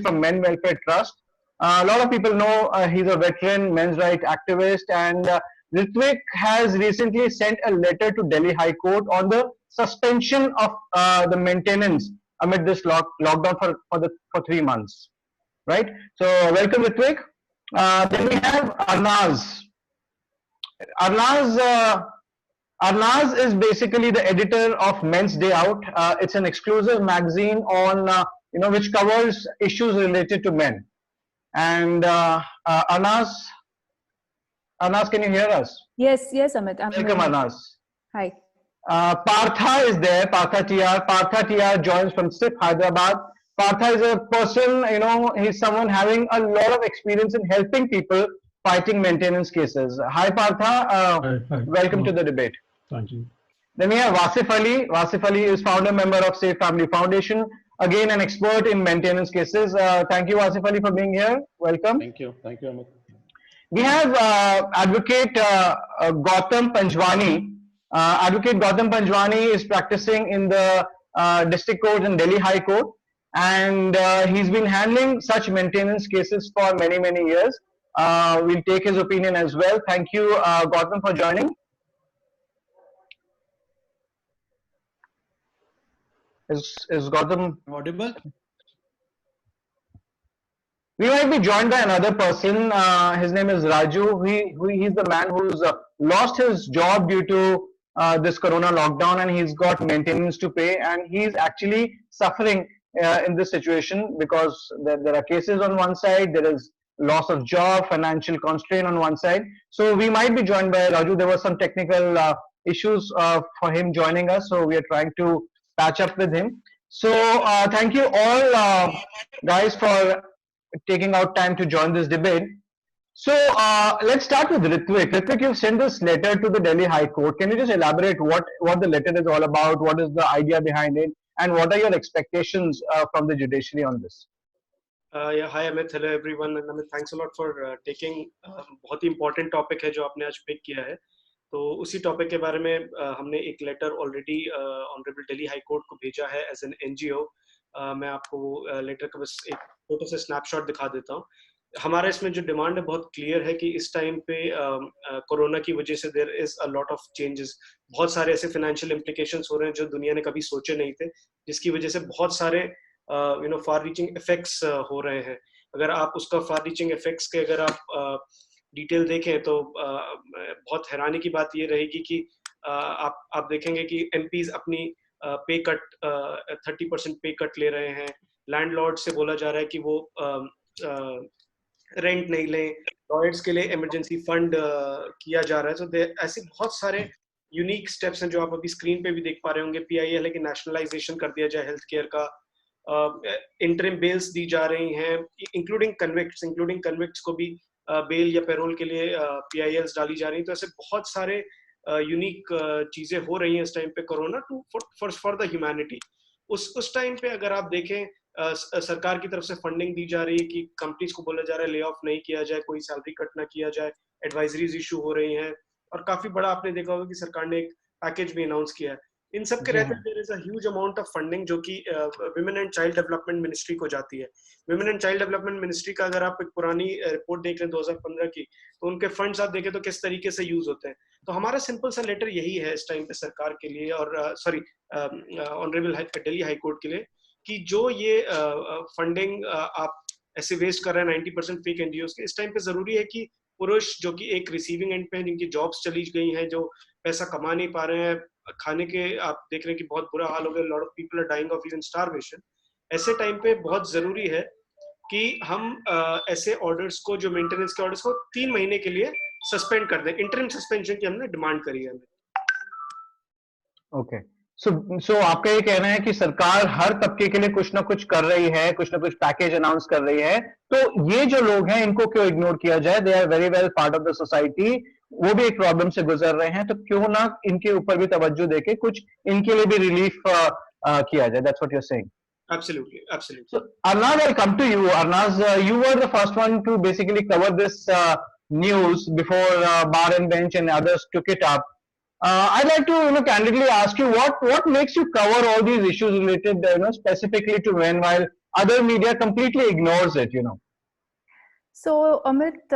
from Men Welfare Trust. A lot of people know he's a veteran men's rights activist, and Ritwik has recently sent a letter to Delhi High Court on the suspension of the maintenance amid this lockdown for 3 months. Right. So welcome, Ritwik. Then we have Arnaz. Arnaz. Arnaz is basically the editor of Men's Day Out. It's an exclusive magazine on which covers issues related to men. And Arnaz, can you hear us? Yes, Amit. Welcome, Arnaz. Hi. Partha is there. Partha TR. Partha TR joins from SIP Hyderabad. Partha is a person, he's someone having a lot of experience in helping people fighting maintenance cases. Hi, Partha. Hi. Welcome to the debate. Thank you. Then we have Wasif Ali. Wasif Ali is founder member of Safe Family Foundation. Again, an expert in maintenance cases. Thank you, Wasif Ali, for being here. Welcome. Thank you, Amit. We have Advocate Gautam Panjwani. Advocate Gautam Panjwani is practicing in the District Court and Delhi High Court, and he's been handling such maintenance cases for many, many years. We'll take his opinion as well. Thank you, Gautam, for joining. Is Gautam audible? We might be joined by another person. His name is Raju. He's the man who's lost his job due to this corona lockdown, and he's got maintenance to pay, and he's actually suffering in this situation because there are cases on one side, there is loss of job, financial constraint on one side. So we might be joined by Raju. There were some technical issues for him joining us, so we are trying to patch up with him. So thank you all guys for taking out time to join this debate. So let's start with Ritwik. Ritwik, you've sent this letter to the Delhi High Court. Can you just elaborate what the letter is all about? What is the idea behind it? And what are your expectations from the judiciary on this? Yeah, hi Amit, hello everyone, and Amit, thanks a lot for taking बहुत ही important topic है जो आपने आज pick किया है. तो उसी topic के बारे में हमने एक letter already honourable Delhi high court को भेजा है एज एन एनजीओ. मैं आपको लेटर का बस एक फोटो से स्नैपशॉट दिखा देता हूँ. हमारा इसमें जो डिमांड है बहुत क्लियर है कि इस टाइम पे कोरोना की वजह से there is a lot of changes. बहुत सारे ऐसे फाइनेंशियल इम्प्लीकेशंस हो रहे हैं जो दुनिया ने कभी सोचे नहीं थे, जिसकी वजह से बहुत सारे फार रीचिंग इफेक्ट्स हो रहे हैं. अगर आप उसका फार रीचिंग इफेक्ट्स के अगर आप डिटेल देखें तो बहुत हैरानी की बात ये रहेगी कि आप देखेंगे कि एमपीज अपनी पे कट 30% पे कट ले रहे हैं. लैंडलॉर्ड से बोला जा रहा है कि वो रेंट नहीं लें. लॉयर्स के लिए इमरजेंसी फंड किया जा रहा है. तो ऐसे बहुत सारे यूनिक स्टेप्स हैं जो आप अभी स्क्रीन पे भी देख पा रहे होंगे. पीआईएल है कि नेशनलाइजेशन कर दिया जाए हेल्थ केयर का. इंटरिम बेल्स दी जा रही हैं इंक्लूडिंग कन्विक्ट्स को भी बेल या पैरोल के लिए पीआईएल्स डाली जा रही हैं. तो ऐसे बहुत सारे यूनिक चीजें हो रही हैं इस टाइम पे corona to for the humanity. उस टाइम पे अगर आप देखें सरकार की तरफ से फंडिंग दी जा रही है कि कंपनीज को बोला जा रहा है ले ऑफ नहीं किया जाए, कोई सैलरी कट ना किया जाए. एडवाइजरीज इशू हो रही हैं और काफी बड़ा आपने देखा होगा कि सरकार ने एक पैकेज भी अनाउंस किया है. इन सब के रहते there is a huge amount of funding जो कि women and child development ministry को जाती है. Women and child development ministry का अगर आप एक पुरानी रिपोर्ट देख रहे हैं 2015 की, तो उनके फंड्स आप देखें तो किस तरीके से यूज होते हैं. तो हमारा सिंपल सा लेटर यही है इस टाइम पे सरकार के लिए और sorry honourable Delhi high court के लिए कि जो ये फंडिंग आप ऐसे वेस्ट कर रहे हैं 90% फेक एनजीओ के, इस टाइम पे जरूरी है कि पुरुष जो कि एक रिसीविंग एंड पे जिनकी जॉब्स चली गई हैं, जो पैसा कमा नहीं पा रहे हैं, खाने के आप देख रहे हैं कि बहुत बुरा हाल हो गया. Lot of people are dying of even starvation. ऐसे टाइम पे बहुत जरूरी है कि हम ऐसे ऑर्डर्स को, जो मेंटेनेंस के ऑर्डर्स को 3 महीने के लिए सस्पेंड कर दें. इंटरिम सस्पेंशन की हमने डिमांड करी है. ओके, सो आपका ये कहना है कि सरकार हर तबके के लिए कुछ ना कुछ कर रही है, कुछ ना कुछ पैकेज अनाउंस कर रही है. तो ये जो लोग हैं इनको क्यों इग्नोर किया जाए? They are very well part of the society. वो भी एक प्रॉब्लम से गुजर रहे हैं, तो क्यों ना इनके ऊपर भी तवज्जो देके कुछ इनके लिए भी रिलीफ किया जाए. That's what you are saying. Absolutely. So Arnaz, I'll come to you. Arnaz, you were the first one to basically cover this news before Bar and Bench and others took it up. I'd like to candidly ask you what makes you cover all these issues related specifically to men while other media completely ignores it, you know. So, Amit,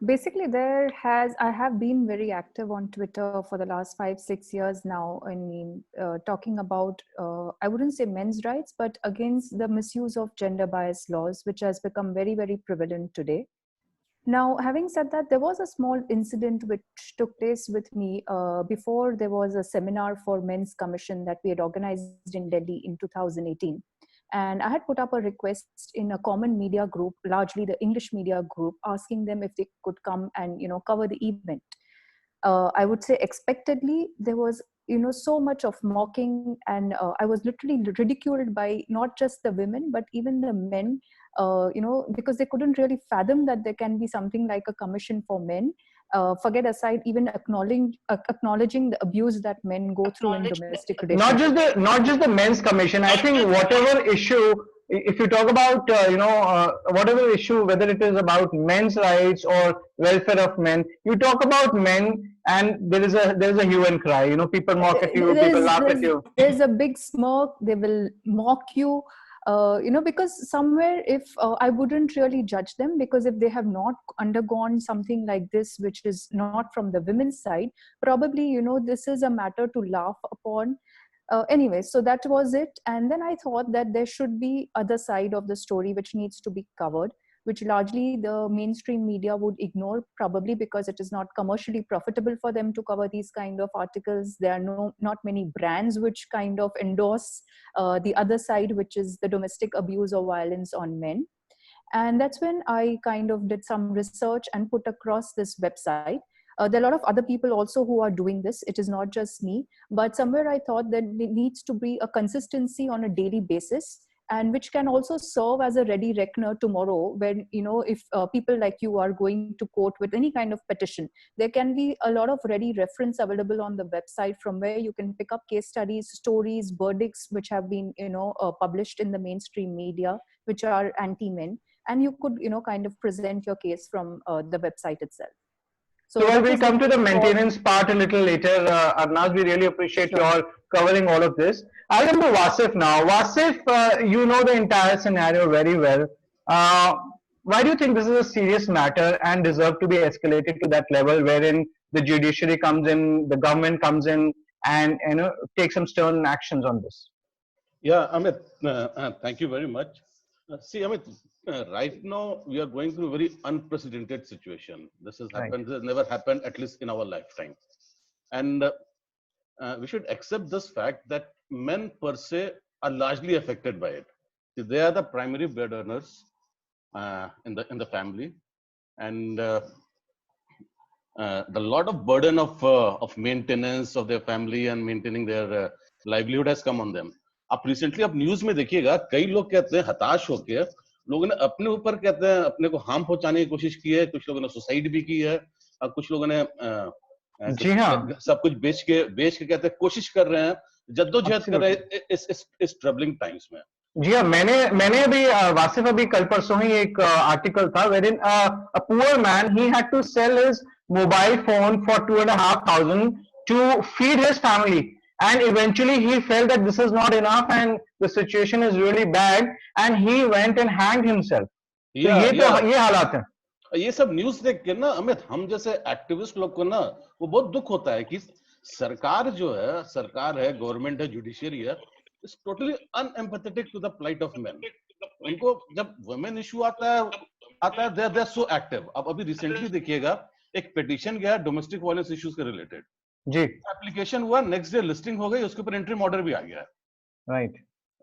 basically, I have been very active on Twitter for the last 5, 6 years now. I mean, talking about, I wouldn't say men's rights, but against the misuse of gender bias laws, which has become very, very prevalent today. Now, having said that, there was a small incident which took place with me before there was a seminar for Men's Commission that we had organized in Delhi in 2018. And I had put up a request in a common media group, largely the English media group, asking them if they could come and cover the event. I would say expectedly, there was so much of mocking, and I was literally ridiculed by not just the women but even the men, because they couldn't really fathom that there can be something like a commission for men. Forget aside even acknowledging the abuse that men go through in domestic relationships. Not just the men's commission. I think whatever issue, if you talk about whatever issue, whether it is about men's rights or welfare of men, you talk about men, and there is a hue and cry. You know, people mock at you, people laugh at you. There's a big smirk. They will mock you. Because somewhere, if I wouldn't really judge them, because if they have not undergone something like this, which is not from the women's side, probably, this is a matter to laugh upon. Anyway, so that was it. And then I thought that there should be other side of the story which needs to be covered, which largely the mainstream media would ignore, probably because it is not commercially profitable for them to cover these kind of articles. There are not many brands which kind of endorse the other side, which is the domestic abuse or violence on men. And that's when I kind of did some research and put across this website. There are a lot of other people also who are doing this. It is not just me, but somewhere I thought that there needs to be a consistency on a daily basis, and which can also serve as a ready reckoner tomorrow when, if people like you are going to court with any kind of petition, there can be a lot of ready reference available on the website from where you can pick up case studies, stories, verdicts, which have been, published in the mainstream media, which are anti-men. And you could, kind of present your case from the website itself. So well, we'll come to the maintenance part a little later. Arnaz, we really appreciate your covering all of this. I'll come to Wasif now. Wasif, you know the entire scenario very well. Why do you think this is a serious matter and deserve to be escalated to that level wherein the judiciary comes in, the government comes in, and take some stern actions on this? Yeah, Amit, thank you very much. See, Amit, right now we are going through a very unprecedented situation. This has happened, this has never happened, at least in our lifetime. And we should accept this fact that men per se are largely affected by it. See, they are the primary bread earners in the family, and the lot of burden of maintenance of their family and maintaining their livelihood has come on them. आप recently आप news में देखिएगा, कई लोग कहते हैं हताश होकर, लोगों ने अपने ऊपर कहते हैं अपने को हार्म पहुंचाने की कोशिश की है, कुछ लोगों ने सुसाइड भी की है, और कुछ लोगों ने सब कुछ बेच के कहते हैं कोशिश कर रहे हैं, जद्दोजहद कर रहे हैं इस ट्रबलिंग टाइम्स में. जी हाँ, मैंने अभी वासिफ अभी कल परसों ही एक आर्टिकल था wherein a poor man, he had to sell his mobile phone for 2,500 to feed his family. And eventually he felt that this is not enough and the situation is really bad, and he went and hanged himself. ये हालात है. ये सब news देख के ना अमित, हम जैसे एक्टिविस्ट लोग को ना वो बहुत दुख होता है कि सरकार जो है, सरकार है, गवर्नमेंट है, जुडिशियरी है, is totally unempathetic to the plight of men. उनको जब वुमेन इशू आता है दे आर सो एक्टिव. अब अभी रिसेंटली देखिएगा एक पिटीशन गया डोमेस्टिक वायलेंस इश्यूज के रिलेटेड जी, एप्लीकेशन हुआ, नेक्स्ट डे लिस्टिंग हो गई, उसके ऊपर इंटरिम ऑर्डर भी आ गया है.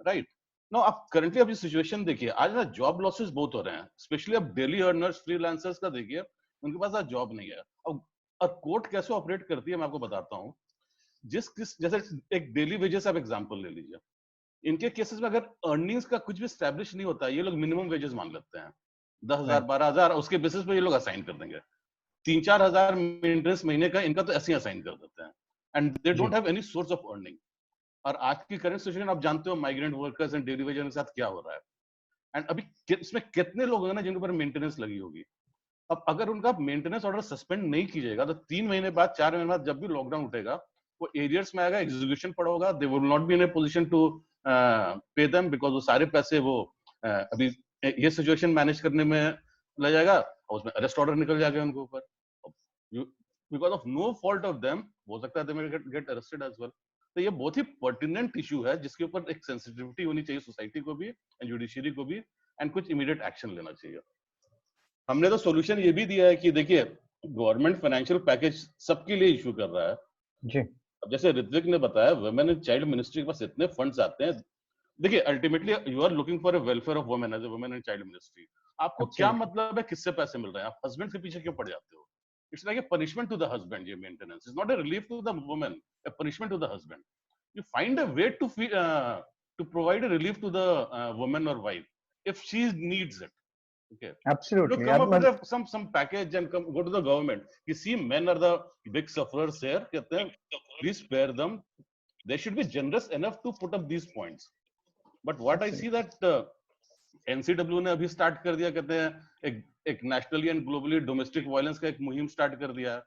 राइट नो आप करंटली अभी सिचुएशन देखिए, आज ना जॉब लॉसेस बहुत हो रहे हैं, स्पेशली अब डेली अर्नर्स, फ्रीलांसर्स का देखिए, उनके पास आज जॉब नहीं है. अब कोर्ट कैसे ऑपरेट करती है मैं आपको बताता हूँ. जैसे एक डेली वेजेस आप एग्जांपल ले लीजिए, इनके केसेस में अगर अर्निंग्स का कुछ भी स्टैब्लिश नहीं होता, ये लोग मिनिमम वेजेस मान लेते हैं, 10,000 12,000, उसके बेसिस पे ये लोग असाइन कर देंगे. 3-4 हजार मेंटेनेंस महीने का इनका तो ऐसे ही असाइन कर देते हैं, and they don't have any source of earning. और आज की करंट सिचुएशन आप जानते हो, migrant workers and daily Vaser के साथ क्या हो रहा है. एंड अभी इसमें कितने लोग हैं ना जिनके ऊपर मेंटेनेंस लगी होगी. अब अगर उनका मेंटेनेंस ऑर्डर सस्पेंड नहीं कीजिएगा तो 3 महीने बाद, 4 महीने बाद जब भी लॉकडाउन उठेगा, वो एरियर्स में आएगा, एग्जीक्यूशन पड़ा होगा, they will not be in a position to pay them, because वो सारे पैसे वो अभी ये सिचुएशन मैनेज करने में लग जाएगा और उसमें अरेस्ट ऑर्डर निकल जाएगा उनके ऊपर, because of no fault of them, हो सकता है they get arrested as well. तो ये बहुत ही पर्टिनेंट इशू है जिसके ऊपर एक सेंसिटिविटी होनी चाहिए सोसाइटी को भी एंड जुडिशरी को भी, एंड कुछ इमीडिएट एक्शन लेना चाहिए। हमने तो सॉल्यूशन ये भी दिया है कि देखिए गवर्नमेंट फाइनेंशियल पैकेज सबके लिए इशू कर रहा है जी। अब जैसे ऋत्विक ने बताया, वुमेन एंड चाइल्ड मिनिस्ट्री के पास इतने फंड्स आते हैं। देखिए ultimately you are looking for a welfare of women as a women and child ministry. आपको क्या मतलब है किससे पैसे मिल रहे हैं? आप हस्बैंड के पीछे क्यों पड़ जाते हो? It's like a punishment to the husband. ये maintenance is not a relief to the women, a punishment to the husband. You find a way to provide a relief to the woman or wife if she needs it. Okay. Absolutely. You come up with some package and go to the government. You see, men are the big sufferers here. कहते हैं, please spare them. They should be generous enough to put up these points. But what I see that NCW ने अभी start कर दिया, कहते हैं एक nationally and globally domestic violence का एक मुहिम start कर दिया.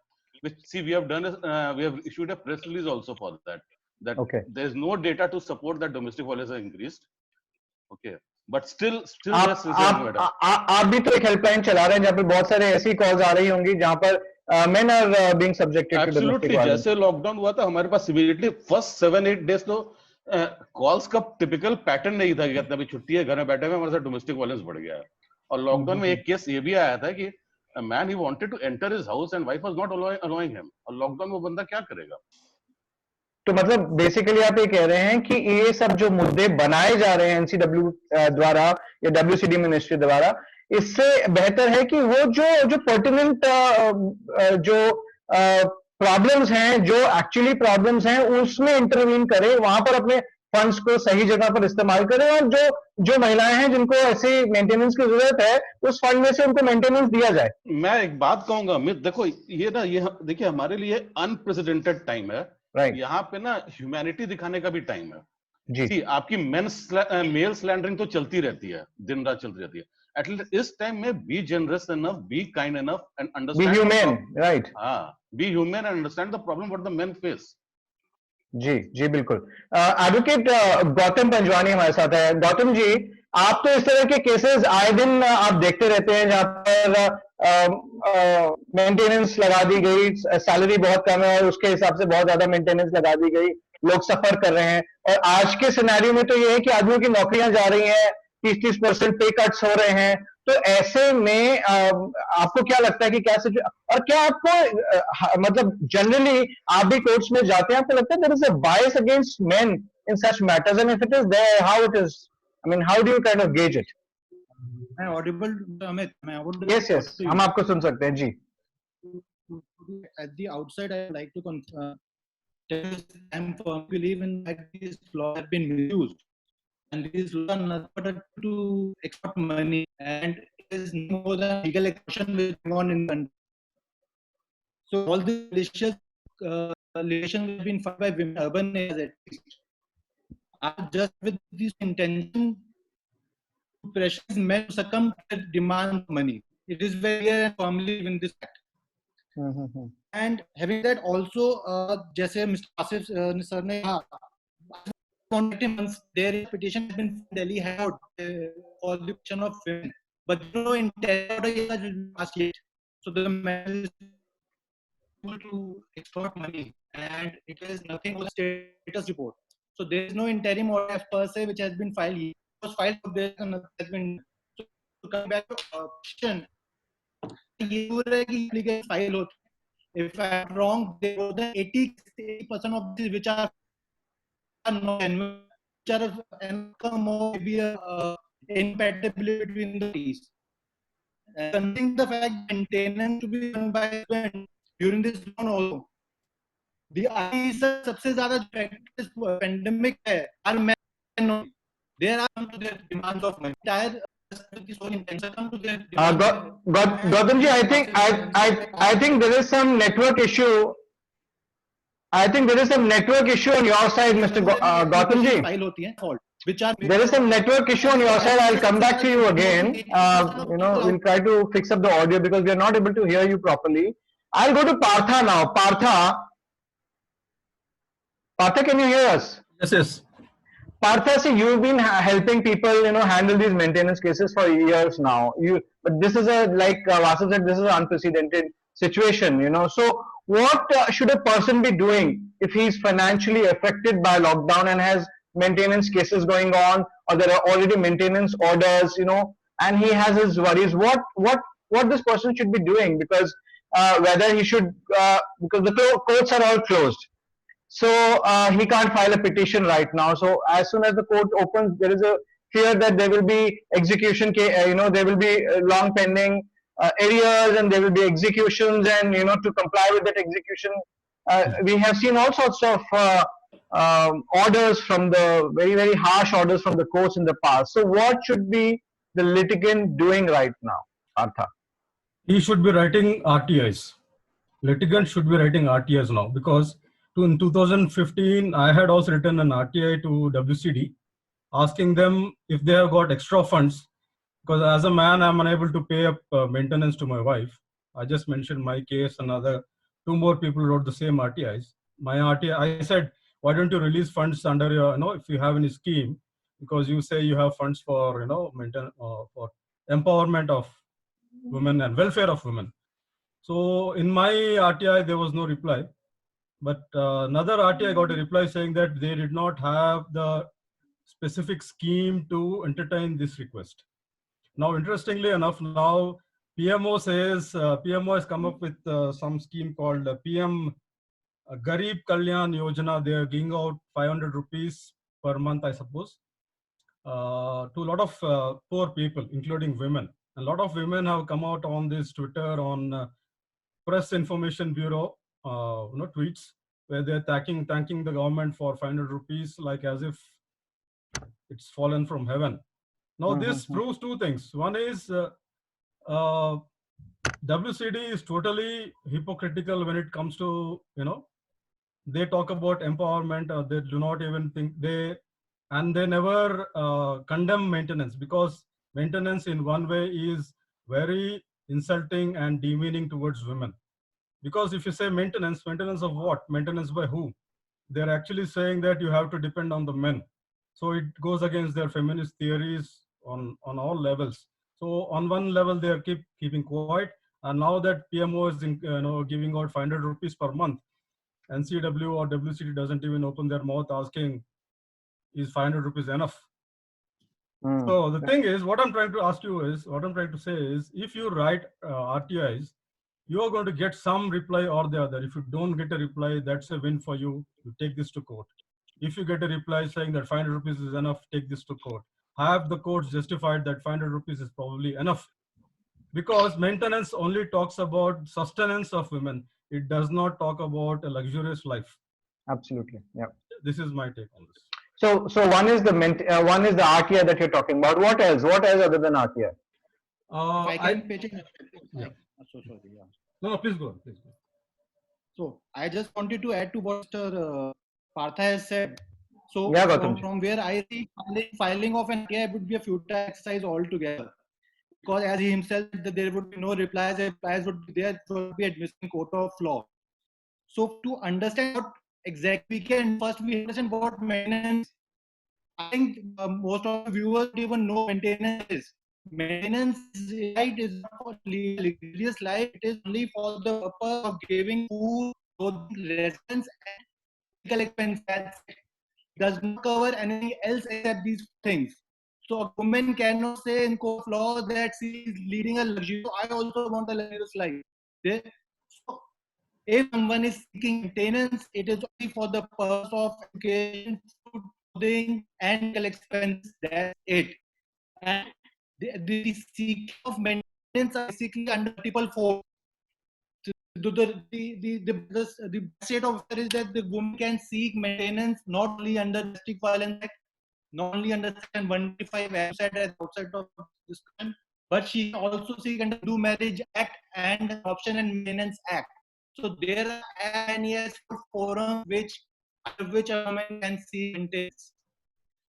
Which see we have done we have issued a press release also for that. That there is no data to support that domestic violence has increased. Okay, but still आप भी तो एक helpline चला रहे हैं जहाँ पे बहुत सारे ऐसी कॉल्स आ रही होंगी जहाँ पर men are being subjected to domestic violence. जैसे लॉकडाउन हुआ था हमारे पास इमीडिएटली फर्स्ट 7-8 डेज तो कॉल्स का टिपिकल पैटर्न नहीं था कि अभी छुट्टी है घर में बैठे हुए हमारे साथ डोमेस्टिक वायलेंस बढ़ गया है। और लॉकडाउन में एक केस ये भी आया था कि a man he wanted to enter his house and wife was not allowing him. और लॉकडाउन में वो बंदा क्या करेगा? तो मतलब बेसिकली आप ये कह रहे हैं कि ये सब जो मुद्दे बनाए जा रहे हैं एनसीडब्ल्यू द्वारा या डब्ल्यूसीडी मिनिस्ट्री द्वारा, इससे बेहतर है कि वो जो पर्टिनेंट जो प्रॉब्लम्स हैं, जो एक्चुअली प्रॉब्लम्स हैं, उसमें इंटरवीन करे, वहां पर अपने फंड्स को सही जगह पर इस्तेमाल करें और जो महिलाएं हैं जिनको ऐसे मेंटेनेंस की जरूरत है उस फंड में से उनको मेंटेनेंस दिया जाए। मैं एक बात कहूंगा अमित, देखो ये देखिए हमारे लिए अनप्रेसिडेंटेड टाइम है। यहाँ पे ना ह्यूमैनिटी दिखाने का भी टाइम है जी। आपकी मेल स्लैंडरिंग तो चलती रहती है, दिन रात चलती रहती है। एटलीस्ट इस टाइम में be generous enough, be kind enough and understand, be human, right? हाँ, be human and understand the problem what the men face. जी जी बिल्कुल। एडवोकेट गौतम पंजवानी हमारे साथ है। गौतम जी, आप तो इस तरह के केसेस आए दिन आप देखते रहते हैं जहां पर मेंटेनेंस लगा दी गई, सैलरी बहुत कम है और उसके हिसाब से बहुत ज्यादा मेंटेनेंस लगा दी गई, लोग सफर कर रहे हैं। और आज के सिनेरियो में तो ये है कि आदमियों की नौकरियां जा रही हैं, 30-30% पे कट्स हो रहे हैं। तो ऐसे में आपको क्या लगता है कि क्या और क्या आपको मतलब जनरली आप भी कोर्ट्स में जाते हैं, आपको लगता है there is a bias against men in such matters, and if it is there, how it is, I mean, how do you kind of gauge it? Am I audible, Amit? Yes, हम आपको सुन सकते हैं जी। At the outside, I like to I believe in that these laws have been misused, and these laws are not to export money, and it is no more than legal extortion which is going on in the country. So all the malicious litigation have been filed by women, urban areas at least, are just with this intention to pressure men to succumb to demand money. It is very clear and firmly in this act. And having that also, जैसे Mr. Asif sir ने कहा, their petition has been Delhi High Court for the protection of women, but no intent has been passed yet. So the man is able to extort money, and it is nothing but a status report. So there is no interim order per se which has been filed. It was filed for this and has been. So to come back to question, if I am wrong, there more than 80% of these which are not, which are income or maybe incompatibility between the parties. Considering the fact maintenance to be done by during this loan also. The सबसे ज़्यादा pandemic है, are men. There are to their demands of money. Gautam ji, I think there is some network issue. I think there is some network issue on your side, Mr. Gautam ji. There is some network issue on your side. I'll come back to you again. We'll try to fix up the audio because we are not able to hear you properly. I'll go to Partha now. Partha, can you hear us? Yes. Partha, see, you've been helping people, handle these maintenance cases for years now. But this is like Vasu said, this is an unprecedented situation. So, what should a person be doing if he's financially affected by lockdown and has maintenance cases going on, or there are already maintenance orders, and he has his worries? What this person should be doing? Because whether he should, because the courts are all closed. So he can't file a petition right now. So as soon as the court opens, there is a fear that there will be execution, there will be long pending arrears, and there will be executions, and to comply with that execution, we have seen all sorts of orders from the very harsh orders from the courts in the past. So what should be the litigant doing right now, Artha? He should be writing RTIs. Litigant should be writing RTIs now, because in 2015, I had also written an RTI to WCD asking them if they have got extra funds, because as a man, I'm unable to pay up maintenance to my wife. I just mentioned my case, and two more people wrote the same RTIs. My RTI, I said, why don't you release funds under your, if you have any scheme, because you say you have funds for, for empowerment of women and welfare of women. So in my RTI, there was no reply. But another RTI got a reply saying that they did not have the specific scheme to entertain this request. Now, interestingly enough, now PMO says, PMO has come up with some scheme called PM Garib Kalyan Yojana. They are giving out 500 rupees per month, I suppose, to a lot of poor people, including women. A lot of women have come out on this Twitter, on Press Information Bureau, tweets, where they're thanking the government for 500 rupees, like as if it's fallen from heaven. Now, this proves two things. One is WCD is totally hypocritical when it comes to, they talk about empowerment, they do not even think and they never condemn maintenance, because maintenance in one way is very insulting and demeaning towards women. Because if you say maintenance of what? Maintenance by who? They're actually saying that you have to depend on the men. So it goes against their feminist theories on all levels. So on one level, they are keeping quiet. And now that PMO is giving out 500 rupees per month, NCW or WCD doesn't even open their mouth asking, is 500 rupees enough? So the thing is, what I'm trying to say is, if you write RTIs, you are going to get some reply or the other. If you don't get a reply, that's a win for you. You take this to court. If you get a reply saying that 500 rupees is enough, take this to court. Have the courts justified that 500 rupees is probably enough? Because maintenance only talks about sustenance of women. It does not talk about a luxurious life. Absolutely. Yeah. This is my take on this. So one is the RTI that you're talking about. What else? What else other than RTI? I can pitch in. Yeah. So sorry. Yeah. No, please go on. Please go on. So I just wanted to add to what Mr. Partha has said. So yeah, from where I see, filing of an RTI would be a futile exercise altogether. Because as he himself said, that there would be no replies, replies would be there, would be a missing court of law. So to understand what exactly first we understand what maintenance. I think most of the viewers don't even know maintenance is. Maintenance right is not for religious life, it is only for the purpose of giving food, residence, and medical expenses. It does not cover anything else except these things. So a woman cannot say in court of law that she is leading a luxurious. I also want a luxurious life. So if someone is seeking maintenance, it is only for the purpose of education, food, clothing, and medical expenses. That's it. And the seeking of maintenance are basically under multiple forms. The state of affairs is that the woman can seek maintenance not only under Domestic Violence Act, not only under Section 155 outside of this country, but she can also seek under Do Marriage Act and Adoption and Maintenance Act. So there are NES forums which a woman can seek maintenance.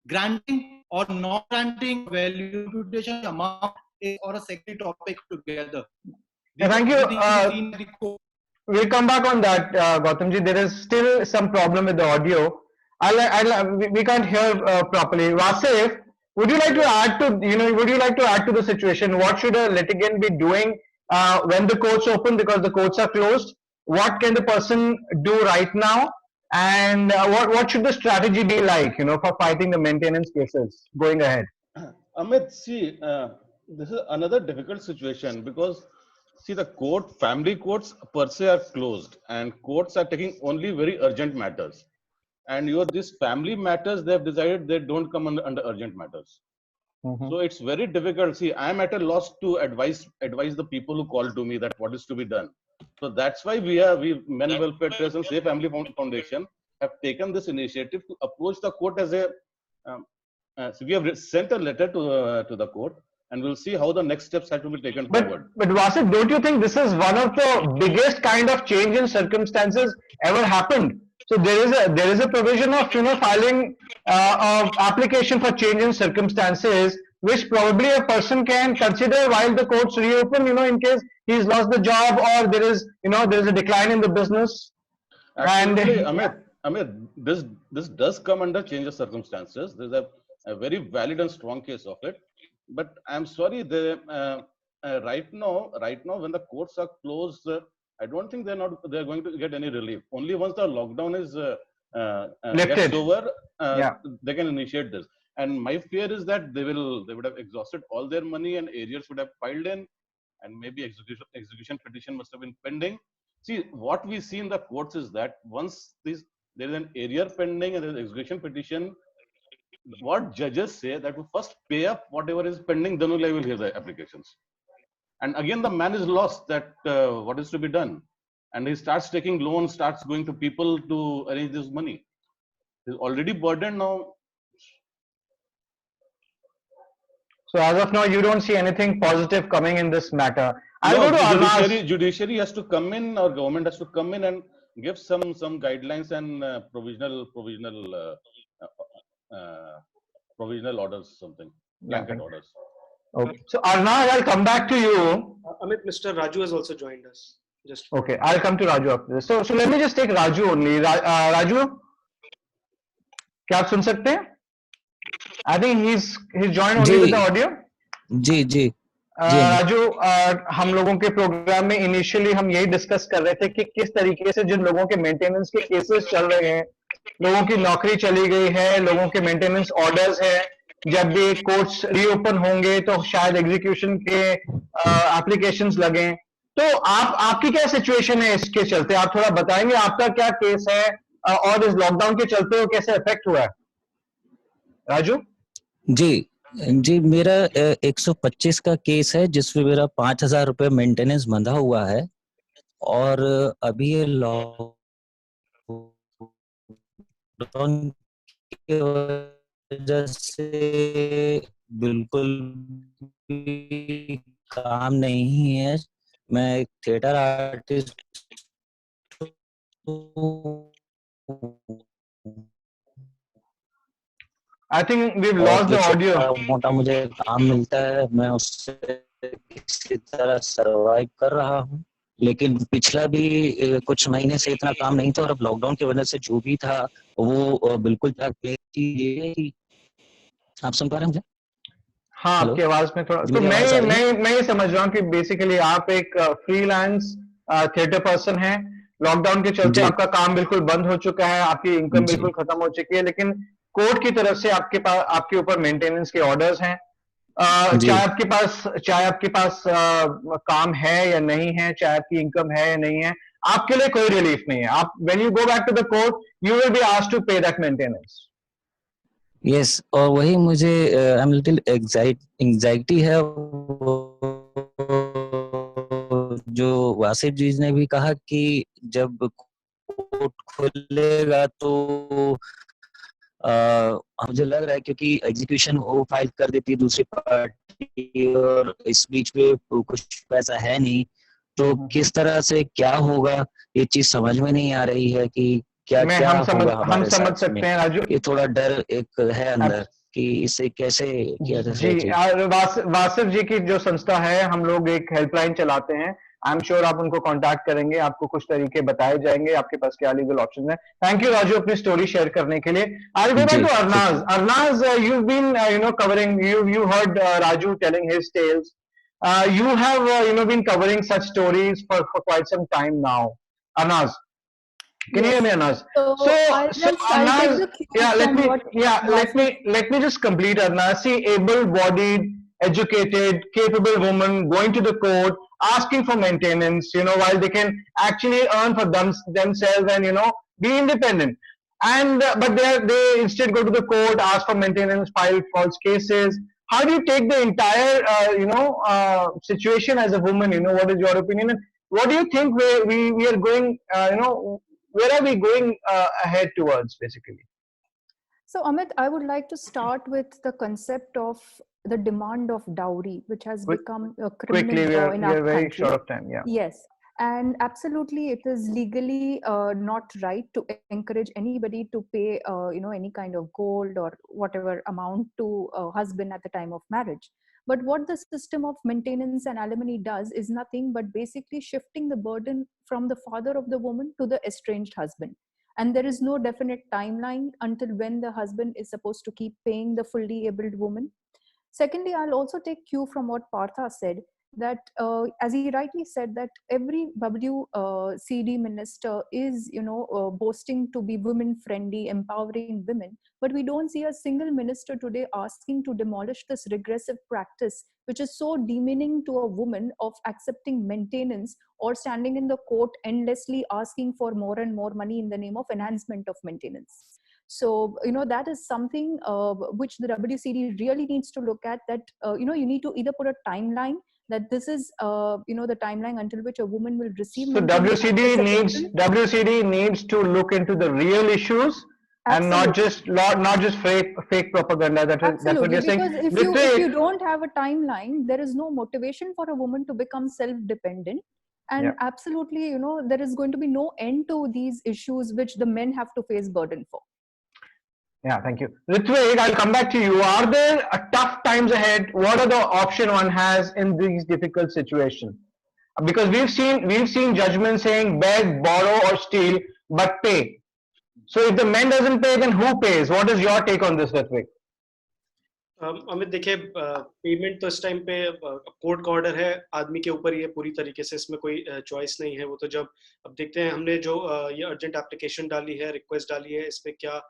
Granting or not granting value imputation amount is or a secondary topic together. Thank you. We'll come back on that, Gautamji. There is still some problem with the audio. we can't hear properly. Wasif, would you like to add to, would you like to add to the situation? What should a litigant be doing when the courts open because the courts are closed? What can the person do right now? And what should the strategy be like, for fighting the maintenance cases going ahead? Amit, see, this is another difficult situation because, see, the family courts per se are closed, and courts are taking only very urgent matters. And these family matters, they have decided they don't come under urgent matters. So it's very difficult. See, I am at a loss to advise the people who call to me that what is to be done. So that's why we Men Welfare Trust and Safe Family Foundation have taken this initiative to approach the court as a. So we have sent a letter to the court, and we'll see how the next steps have to be taken forward. But Wasif, don't you think this is one of the biggest kind of change in circumstances ever happened? So there is a provision of filing of application for change in circumstances, which probably a person can consider while the courts reopen, in case he's lost the job or there is a decline in the business. Absolutely, Amit, this does come under change of circumstances. There's a very valid and strong case of it. But I'm sorry, right now when the courts are closed, I don't think they're going to get any relief. Only once the lockdown is gets over, they can initiate this. And my fear is that they would have exhausted all their money, and areas would have filed in, and maybe execution petition must have been pending. See, what we see in the courts is that once there is an area pending and there is execution petition, what judges say that we first pay up whatever is pending, then only I will hear the applications. And again, the man is lost that what is to be done. And he starts taking loans, starts going to people to arrange this money. He's already burdened now. So as of now, you don't see anything positive coming in this matter. Judiciary has to come in, or government has to come in and give some guidelines and provisional orders, something, blanket orders. Okay. So Arnaz, I'll come back to you. Amit, Mr. Raju has also joined us. Okay, I'll come to Raju after this. So let me just take Raju only. Raju, क्या आप सुन सकते हैं? I think he's joined only with the audio. जी. राजू, हम लोगों के programme में initially हम यही डिस्कस कर रहे थे कि किस तरीके से जिन लोगों के मेंटेनेंस के केसेस चल रहे हैं, लोगों की नौकरी चली गई है, लोगों के मेंटेनेंस ऑर्डर्स है, जब भी कोर्ट्स रीओपन होंगे तो शायद एग्जीक्यूशन के एप्लीकेशंस लगें. तो आपकी क्या सिचुएशन है इसके चलते? आप थोड़ा बताएंगे आपका क्या केस है और इस लॉकडाउन के चलते वो कैसे इफेक्ट हुआ है? राजू जी, मेरा 125 का केस है जिसमें मेरा 5,000 रुपए मेंटेनेंस बंधा हुआ है, और अभी ये लॉकडाउन की वजह से बिल्कुल भी काम नहीं है. मैं एक theatre artist I think we've lost the audio. मोटा मुझे काम मिलता है, मैं उससे किसी तरह सरवाइव कर रहा हूँ, लेकिन पिछला भी कुछ महीने से इतना काम नहीं था, और अब लॉकडाउन की वजह से जो भी था वो बिल्कुल था. आप सुन पा रहे हैं मुझे? हाँ, आपकी आवाज में थोड़ा तो मैं ये समझ रहा हूँ कि बेसिकली आप एक फ्रीलांस थिएटर पर्सन हैं. लॉकडाउन के चलते आपका काम बिल्कुल बंद हो चुका है, आपकी इनकम बिल्कुल खत्म हो चुकी है, लेकिन कोर्ट की तरफ से आपके ऊपर मेंटेनेंस के ऑर्डर्स हैं. चाहे आपके पास काम है या नहीं है, चाहे आपकी इनकम है या नहीं है, आपके लिए कोई रिलीफ नहीं है. आप when you go back to the court you will be asked to pay that maintenance. Yes, और वही मुझे आई एम लिटिल एंजाइटी है. जो वासिफ जी ने भी कहा कि जब कोर्ट खुलेगा तो मुझे लग रहा है क्योंकि एग्जीक्यूशन वो फाइल कर देती है दूसरी पार्टी, और इस बीच में कुछ पैसा है नहीं, तो किस तरह से क्या होगा ये चीज समझ में नहीं आ रही है कि क्या होगा. हम समझ सकते हैं राजू, ये थोड़ा डर एक है अंदर कि इसे कैसे किया जा सकता है. वासिफ जी की जो संस्था है, हम लोग एक हेल्पलाइन चलाते हैं I'm sure आप उनको contact करेंगे, आपको कुछ तरीके बताए जाएंगे, आपके पास क्या legal options हैं. Thank you राजू अपनी story share करने के लिए. I'll go back ji to ठीक है। Arnaz. Arnaz, you've been covering, you heard Raju telling his tales. You have been covering such stories for quite some time now. Arnaz, can you hear me, Yes. Arnaz? So I'll take Arnaz, the cue from what Vasu. let me just complete, Arnaz. See, able-bodied, educated, capable woman going to the court, asking for maintenance, while they can actually earn for themselves and be independent. And but they instead go to the court, ask for maintenance, file false cases. How do you take the entire situation as a woman? What is your opinion? And what do you think we are going? Where are we going ahead towards, basically? So, Amit, I would like to start with the concept of the demand of dowry, which has Quick- become a Quickly, criminal law in we are our very country. short of time. Yeah. Yes, and absolutely, it is legally not right to encourage anybody to pay, any kind of gold or whatever amount to a husband at the time of marriage. But what the system of maintenance and alimony does is nothing but basically shifting the burden from the father of the woman to the estranged husband. And there is no definite timeline until when the husband is supposed to keep paying the fully abled woman. Secondly, I'll also take cue from what Partha said, that as he rightly said, that every WCD minister is boasting to be women friendly, empowering women, but we don't see a single minister today asking to demolish this regressive practice which is so demeaning to a woman of accepting maintenance or standing in the court endlessly asking for more and more money in the name of enhancement of maintenance. So that is something which the WCD really needs to look at, that you need to either put a timeline that this is the timeline until which a woman will receive So maintenance after separation. WCD needs to look into the real issues and not just fake propaganda. That's what Absolutely, you're saying. because if you don't have a timeline, there is no motivation for a woman to become self-dependent, and Yeah. absolutely, there is going to be no end to these issues which the men have to face burden for. Yeah, thank you. Ritvik, I'll come back to you. Are there tough times ahead? What are the option one has in these difficult situations? Because we've seen judgment saying beg, borrow, or steal, but pay. So if the man doesn't pay, then who pays? What is your take on this, Ritvik? Amit देखिए payment तो इस time पे court का order है, आदमी के ऊपर ही है पूरी तरीके से, इसमें कोई चॉइस नहीं है। वो तो जब अब देखते हैं, हमने जो ये अर्जेंट एप्लीकेशन डाली है, रिक्वेस्ट डाली है, इस पे क्या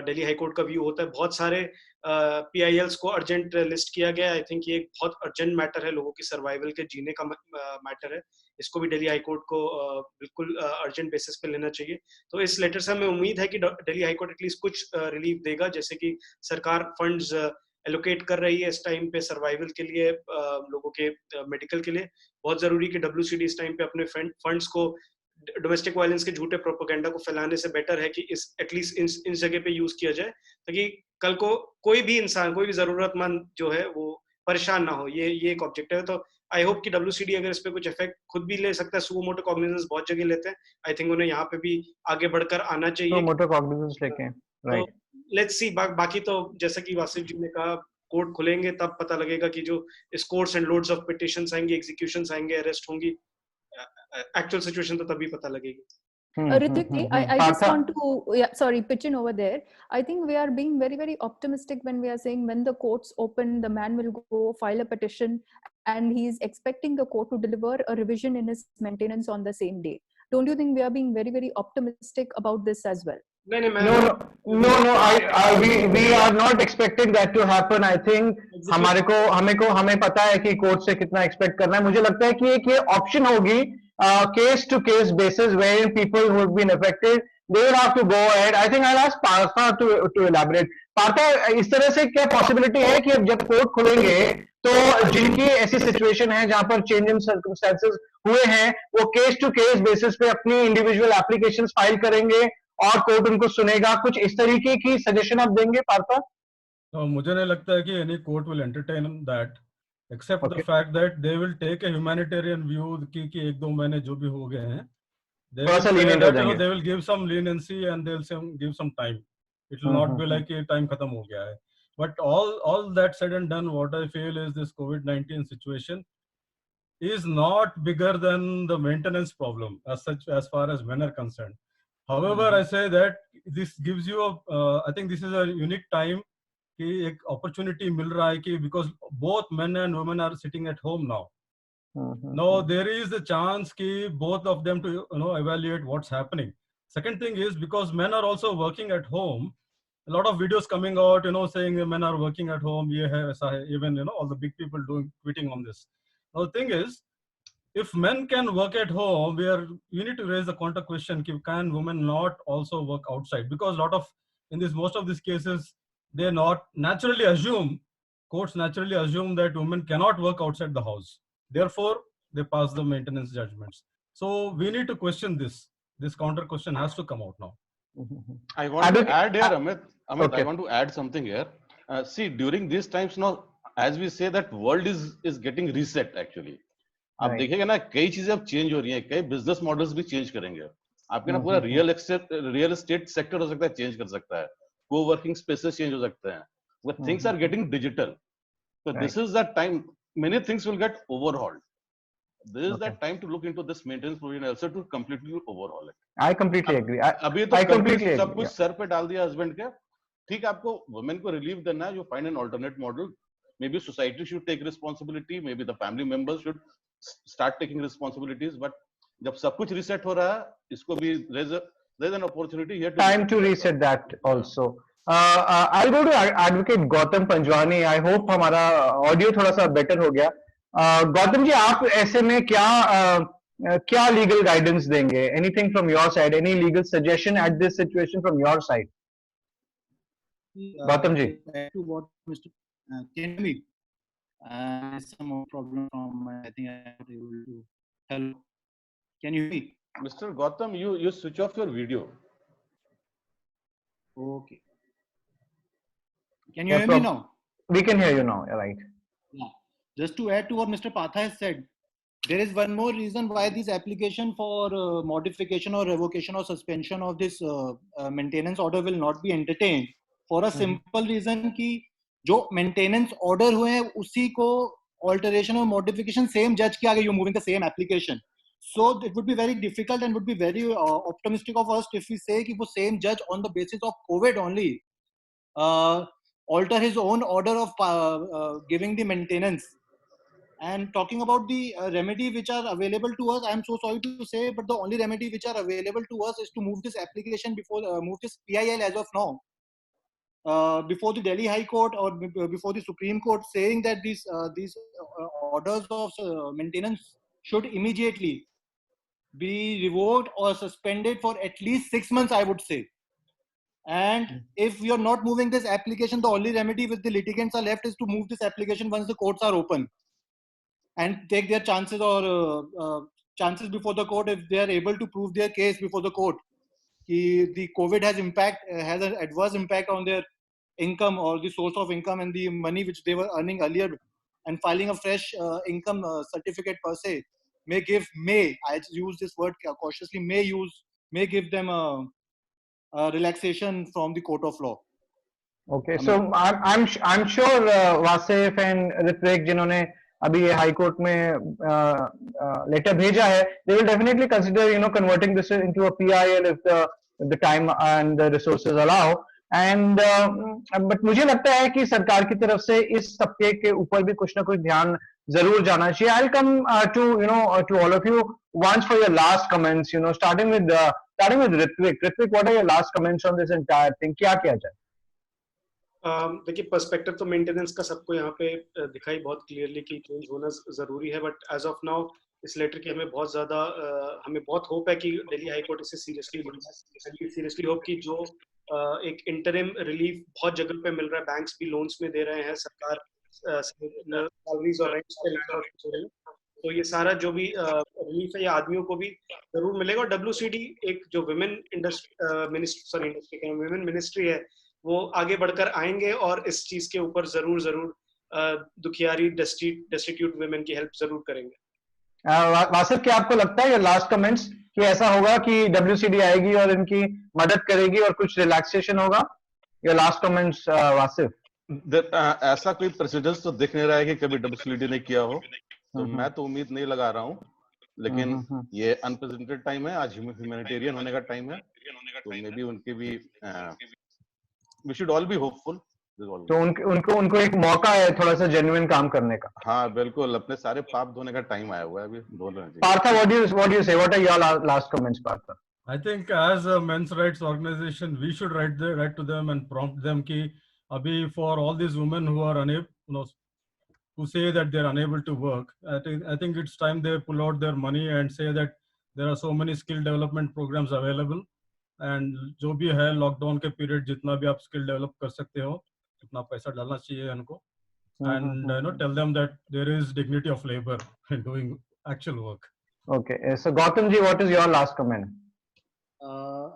दिल्ली हाई कोर्ट का व्यू होता है। बहुत सारे PILs को अर्जेंट लिस्ट किया गया। आई थिंक ये एक बहुत अर्जेंट मैटर है, लोगों की सर्वाइवल के जीने का मैटर है। इसको भी दिल्ली हाई कोर्ट को बिल्कुल अर्जेंट बेसिस पे लेना चाहिए। तो इस लेटर से हमें उम्मीद है कि दिल्ली हाई कोर्ट एटलीस्ट कुछ रिलीफ देगा, जैसे कि सरकार फंड्स एलोकेट कर रही है इस टाइम पे सर्वाइवल के लिए, लोगों के मेडिकल के लिए। बहुत जरूरी कि WCD इस टाइम पे अपने फंड्स को डोमेस्टिक वायलेंस के झूठे प्रोपेगेंडा को फैलाने से बेटर है कि एटलीस्ट इन जगह पे यूज किया जाए, ताकि कल को कोई भी इंसान, कोई भी जरूरतमंद जो है वो परेशान ना हो। ये एक ऑब्जेक्टिव है। तो आई होप कि WCD अगर इस पे कुछ इफेक्ट खुद भी ले सकता है। सुमो मोटो कॉग्निजेंस बहुत जगह लेते हैं, आई थिंक उन्हें यहाँ पे भी आगे बढ़कर आना चाहिए। सुमो मोटो कॉग्निजेंस लेके, राइट। Let's see. बाकी तो जैसा कि वासिफ जी ने कहा, कोर्ट खुलेंगे तब पता लगेगा कि जो इस courts and loads of petitions आएंगे, एग्जीक्यूशंस आएंगे, अरेस्ट होंगी, एक्चुअल सिचुएशन तो तभी पता लगेगी। Ritvik, I just want to pitch in over there. I think we are being very, very optimistic when we are saying when the courts open, the man will go file a petition and he is expecting the court to deliver a revision in his maintenance on the same day. Don't you think we are being very, very optimistic about this as well? No. We are not expecting that to happen. I think हमें पता है कि court से कितना expect करना है। मुझे लगता है कि एक ये ऑप्शन होगी, case to case basis, wherein people who have been affected, they will have to go ahead. I think I'll ask Partha to elaborate. Partha, इस तरह से क्या possibility है कि जब कोर्ट खुलेंगे तो जिनकी ऐसी सिचुएशन है जहां पर चेंज इन सर्कमस्टेंसेस हुए हैं, वो केस टू केस बेसिस पे अपनी इंडिविजुअल एप्लीकेशंस फाइल करेंगे और कोर्ट उनको सुनेगा? कुछ इस तरीके की सजेशन आप देंगे पार्था? मुझे नहीं लगता है कि any court will entertain that, except the fact that they will take a humanitarian view कि एक दो महीने जो भी हो गए हैं, they will give some leniency and they will give some time. It will not be like ये time खत्म हो गया है. But all that said and done, what I feel is this COVID-19 situation is not bigger than the maintenance problem as such, as far as men are concerned. However, I say that this gives you a, I think this is a unique time कि एक opportunity मिल रहा है कि because both men and women are sitting at home now. Now there is a chance कि both of them to evaluate what's happening. Second thing is because men are also working at home. A lot of videos coming out, saying the men are working at home. ये है ऐसा है. Even all the big people doing tweeting on this. Now the thing is, if men can work at home, you need to raise the counter question: can women not also work outside? Because most of these cases, they not naturally assume, courts naturally assume that women cannot work outside the house. Therefore, they pass the maintenance judgments. So we need to question this. This counter question has to come out now. I want to add here, Amit. Okay. I want to add something here. See, during these times now, as we say, that world is getting reset actually. आप देखिएगा ना, कई चीजें अब change हो रही हैं, कई बिजनेस मॉडल्स भी चेंज करेंगे. आपके ना पूरा रियल एस्टेट सेक्टर हो सकता है, चेंज कर सकता है, को वर्किंग स्पेसेस चेंज हो सकते हैं. Things are getting digital. So this is that time many things will get overhauled. This is that time to look into this maintenance provision also to completely overhaul it. I completely agree. अभी तो completely सब कुछ sir पे डाल दिया husband के. ठीक है, आपको वुमेन को रिलीफ देना है, you find an alternate model. Maybe society should take responsibility, maybe the family members should start taking responsibilities, but जब सब कुछ reset हो रहा है, इसको भी there's an opportunity here to time to reset that also. I'll go to advocate Gautam Panjwani. I hope हमारा audio थोड़ा सा better हो गया. गौतम जी, आप ऐसे में क्या लीगल गाइडेंस देंगे? Anything from your side, any legal suggestion at this situation from your side? Gautam ji. To what Mr. Can you me? Some problem from I think I am not able to help. Can you hear me? Mr. Gautam, you switch off your video. Okay. Can you hear me now? We can hear you now. Right. Yeah. Just to add to what Mr. Patha has said, there is one more reason why this application for modification or revocation or suspension of this maintenance order will not be entertained. For a simple reason कि जो maintenance order हुए हैं उसी को alteration or modification same judge के आगे you moving the same application. So it would be very difficult and would be very optimistic of us if we say कि वो same judge on the basis of COVID only alter his own order of giving the maintenance. And talking about the remedy which are available to us, I am so sorry to say, but the only remedy which are available to us is to move this application move this PIL as of now before the Delhi High Court or before the Supreme Court, saying that these orders of maintenance should immediately be revoked or suspended for at least 6 months, I would say. And if we are not moving this application, the only remedy with the litigants are left is to move this application once the courts are open and take their chances or chances before the court if they are able to prove their case before the court. The COVID has an adverse impact on their income or the source of income and the money which they were earning earlier, and filing a fresh income certificate per se I use this word cautiously, may give them a relaxation from the court of law. Okay, so I'm sure Wasif and Ritvik जिन्होंने अभी ये high court में letter भेजा है, they will definitely consider converting this into a PIL if the time and the resources allow. And but मुझे लगता है कि सरकार की तरफ से इस तबके के ऊपर भी कुछ ना कुछ ध्यान जरूर जाना चाहिए. I'll come to all of you once for your last comments. Starting with Ritvik. Ritvik, what are your last comments on this entire thing? क्या किया जाए? देखिए, पर्सपेक्टिव तो मेंटेनेंस का सबको यहाँ पे दिखाई बहुत क्लियरली कि चेंज होना जरूरी है, बट एज ऑफ नाउ इस लेटर की हमें बहुत होप है कि दिल्ली हाई कोर्ट इसे सीरियसली होप कि जो एक इंटरिम रिलीफ बहुत जगह पे मिल रहा है, बैंक्स भी लोन्स में दे रहे हैं, सरकार सैलरीज और रेंट्स पे लगा रही है, तो ये सारा जो भी रिलीफ है ये आदमियों को भी जरूर मिलेगा. और WCD एक जो वुमेन मिनिस्ट्री है वो आगे बढ़कर आएंगे और इस चीज के ऊपर जरूर दुखियारी डेस्टिट्यूट वुमेन की हेल्प जरूर करेंगे. वासिफ, क्या आपको लगता है ये लास्ट कमेंट्स कि ऐसा होगा कि WCD आएगी और इनकी मदद करेगी और कुछ रिलैक्सेशन होगा? ये लास्ट कमेंट्स वासिफ. ऐसा कोई प्रेसिडेंस तो दिख नहीं रहा है कि कभी WCD ने किया हो. तो मैं तो उम्मीद नहीं लगा रहा हूँ, लेकिन ये अनप्रेसिडेंटेड टाइम है, आज ह्यूमैनिटेरियन होने का टाइम है, तो मे बी उनके भी we should all be hopeful. तो उनको एक मौका है थोड़ा सा जेन्युइन काम करने का। हाँ बिल्कुल, अपने सारे पाप धोने का टाइम आया हुआ है, अभी धो लेना चाहिए। Partha, what do you say? What are your last comments, Partha? I think as a men's rights organization, we should write to them and prompt them ki abhi for all these women who are unable, who say that they're unable to work, I think it's time they pull out their money and say that there are so many skill development programs available, and जो भी है lockdown के period जितना भी आप skill develop कर सकते हो उतना पैसा डालना चाहिए उनको, and tell them that there is dignity of labor in doing actual work. Okay, so Gautam ji, what is your last comment?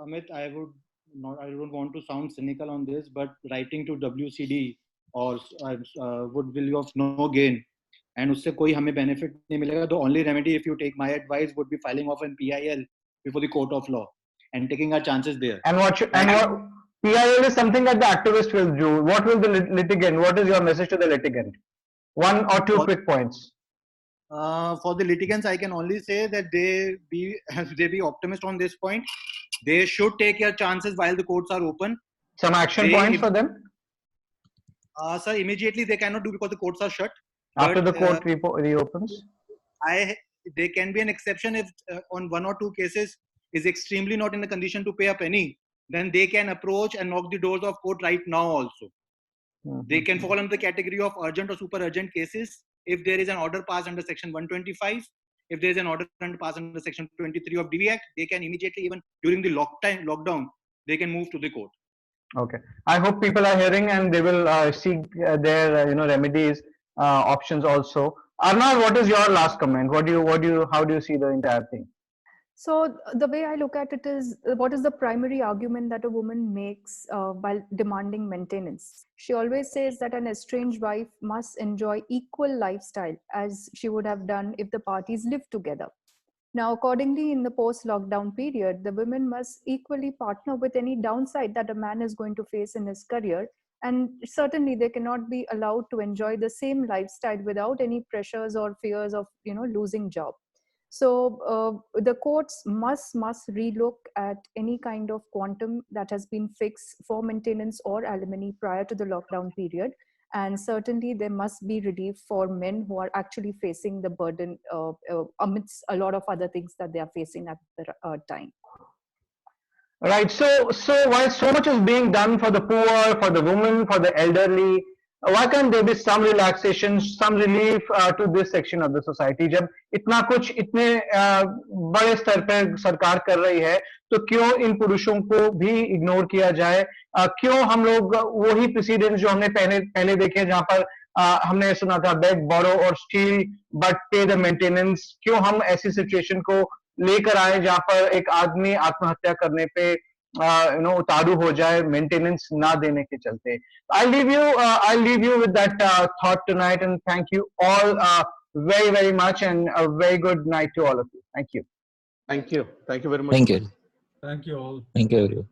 Amit, I don't want to sound cynical on this, but writing to WCD or would will of no gain, and उससे कोई हमें benefit नहीं मिलेगा. The only remedy, if you take my advice, would be filing off an PIL before the court of law and taking our chances there. And what PIL is something that the activist will do. What will the litigant? What is your message to the litigant? One or two quick points. For the litigants, I can only say that they be optimist on this point. They should take their chances while the courts are open. Some action points for them? Sir, immediately they cannot do because the courts are shut. After the court reopens? There can be an exception if on one or two cases is extremely not in a condition to pay a penny. Then they can approach and knock the doors of court right now also. They can fall under the category of urgent or super urgent cases. If there is an order passed under section 125, if there is an order passed under section 23 of DV Act, they can immediately, even during the lockdown, they can move to the court. Okay. I hope people are hearing and they will seek their remedies, options also. Arnav, what is your last comment? How do you see the entire thing? So the way I look at it is, what is the primary argument that a woman makes while demanding maintenance? She always says that an estranged wife must enjoy equal lifestyle as she would have done if the parties lived together. Now, accordingly, in the post-lockdown period, the women must equally partner with any downside that a man is going to face in his career. And certainly they cannot be allowed to enjoy the same lifestyle without any pressures or fears of, losing job. So the courts must relook at any kind of quantum that has been fixed for maintenance or alimony prior to the lockdown period. And certainly there must be relief for men who are actually facing the burden amidst a lot of other things that they are facing at the time. Right. So while so much is being done for the poor, for the women, for the elderly, why can't there be some relaxation, some relief to this section of the society? जब इतना कुछ इतने बड़े स्तर पर सरकार कर रही है, तो क्यों इन पुरुषों को भी इग्नोर किया जाए? क्यों हम लोग वही प्रेसिडेंट जो हमने पहले देखे, जहां पर हमने सुना था बेग, बोरो और स्टील बट पे द मेंटेनेंस, क्यों हम ऐसी सिचुएशन को लेकर आए जहां पर एक आदमी आत्महत्या करने पे उतारू हो जाए मेंटेनेंस ना देने के चलते? I'll leave you with that thought tonight, and thank you all very, very much, and a very good night to all of you. Thank you. Thank you very much. Thank you. Thank you all. Thank you everyone.